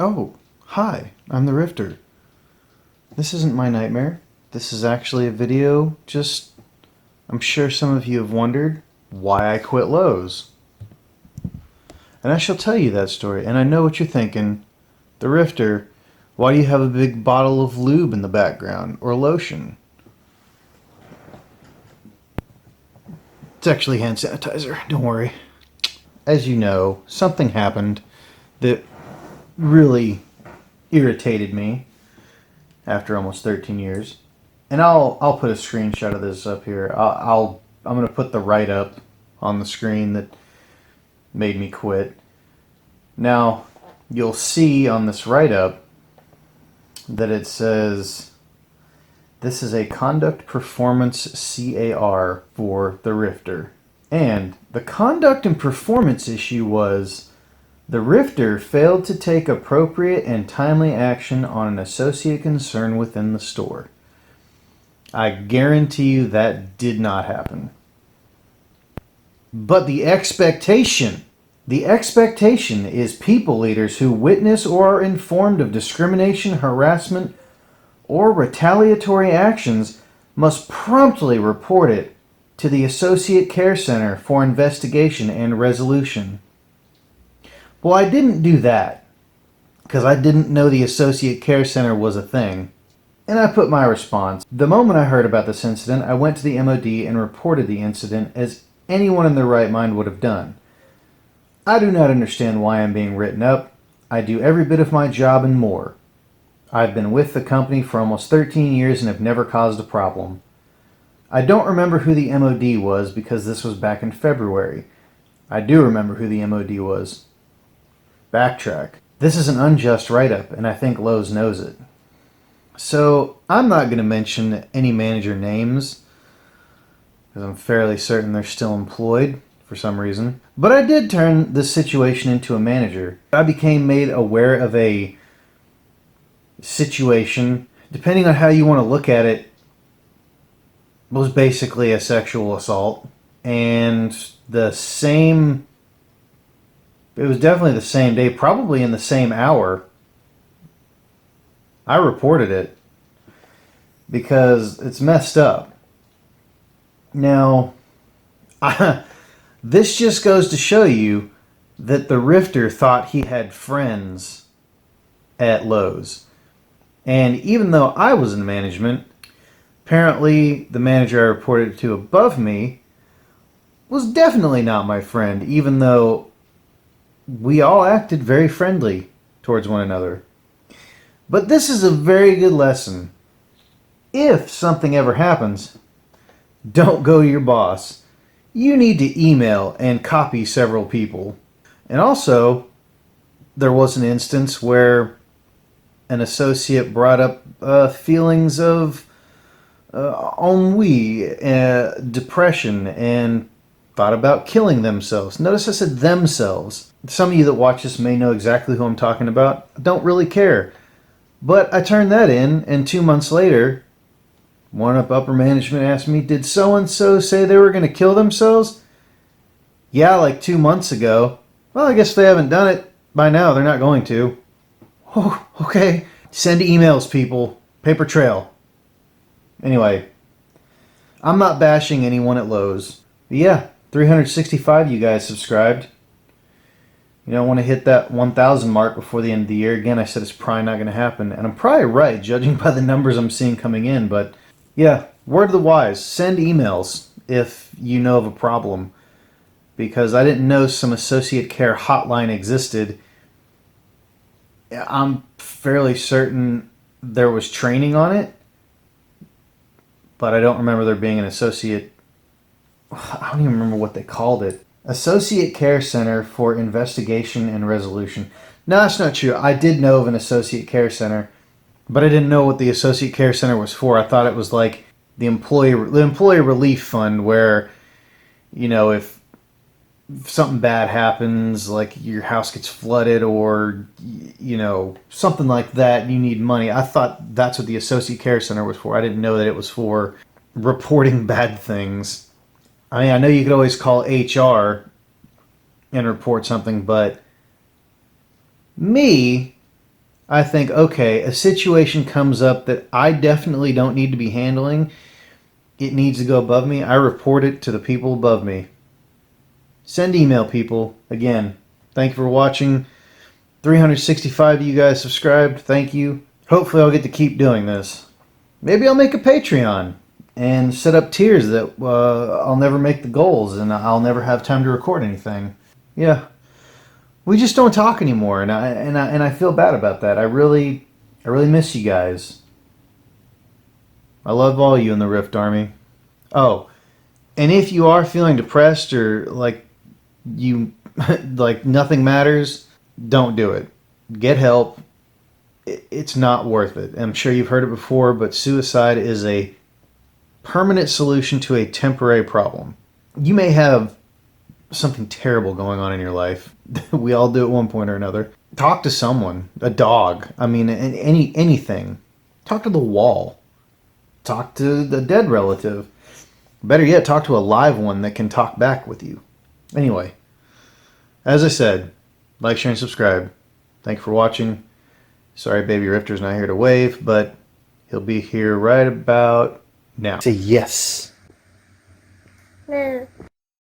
Oh, hi, I'm the Rifter. This isn't my nightmare. This is actually a video. I'm sure some of you have wondered why I quit Lowe's. And I shall tell you that story. And I know what you're thinking. The Rifter, why do you have a big bottle of lube in the background? Or lotion? It's actually hand sanitizer, don't worry. As you know, something happened that really irritated me after almost 13 years. And I'll put a screenshot of this up here. I'm going to put the write-up on the screen that made me quit. Now, you'll see on this write-up that it says this is a conduct performance CAR for the Rifter. And the conduct and performance issue was the Rifter failed to take appropriate and timely action on an associate concern within the store. I guarantee you that did not happen. But the expectation is people leaders who witness or are informed of discrimination, harassment, or retaliatory actions must promptly report it to the Associate Care Center for investigation and resolution. Well, I didn't do that because I didn't know the Associate Care Center was a thing. And I put my response. The moment I heard about this incident, I went to the MOD and reported the incident as anyone in their right mind would have done. I do not understand why I'm being written up. I do every bit of my job and more. I've been with the company for almost 13 years and have never caused a problem. I don't remember who the MOD was because this was back in February. I do remember who the MOD was. Backtrack. This is an unjust write-up, and I think Lowe's knows it. So, I'm not going to mention any manager names, because I'm fairly certain they're still employed for some reason. But I did turn this situation into a manager. I became made aware of a situation, depending on how you want to look at it, was basically a sexual assault. And it was definitely the same day, probably in the same hour, I reported it because it's messed up. Now, this just goes to show you that the Rifter thought he had friends at Lowe's. And even though I was in management, apparently the manager I reported to above me was definitely not my friend, even though we all acted very friendly towards one another. But this is a very good lesson. If something ever happens, don't go to your boss. You need to email and copy several people. And also, there was an instance where an associate brought up feelings of ennui, depression, and thought about killing themselves. Notice I said themselves. Some of you that watch this may know exactly who I'm talking about. I don't really care. But I turned that in, and 2 months later, one up upper management asked me, did so-and-so say they were going to kill themselves? Yeah, like 2 months ago. Well, I guess they haven't done it by now. They're not going to. Oh, okay. Send emails, people. Paper trail. Anyway, I'm not bashing anyone at Lowe's. But yeah, 365 you guys subscribed. You know, I want to hit that 1,000 mark before the end of the year. Again, I said it's probably not going to happen. And I'm probably right, judging by the numbers I'm seeing coming in. But yeah, word of the wise, send emails if you know of a problem. Because I didn't know some associate care hotline existed. I'm fairly certain there was training on it. But I don't remember there being an associate... I don't even remember what they called it. Associate Care Center for Investigation and Resolution. No, that's not true. I did know of an Associate Care Center, but I didn't know what the Associate Care Center was for. I thought it was like the employee relief fund where, you know, if something bad happens, like your house gets flooded or, you know, something like that, you need money. I thought that's what the Associate Care Center was for. I didn't know that it was for reporting bad things. I mean, I know you could always call HR and report something, but me, I think, okay, a situation comes up that I definitely don't need to be handling. It needs to go above me. I report it to the people above me. Send email, people. Again, thank you for watching. 365 of you guys subscribed. Thank you. Hopefully I'll get to keep doing this. Maybe I'll make a Patreon and set up tiers that I'll never make the goals and I'll never have time to record anything. Yeah. We just don't talk anymore, and I feel bad about that. I really miss you guys. I love all you in the Rift Army. Oh, and if you are feeling depressed or like you like nothing matters, don't do it. Get help. It's not worth it. I'm sure you've heard it before, but suicide is a permanent solution to a temporary problem. You may have something terrible going on in your life. We all do at one point or another. Talk to someone, a dog. I mean, anything. Talk to the wall. Talk to the dead relative. Better yet, talk to a live one that can talk back with you. Anyway, as I said, like, share, and subscribe. Thank you for watching. Sorry, Baby Rifter's not here to wave, but he'll be here right about now. Say yes. No.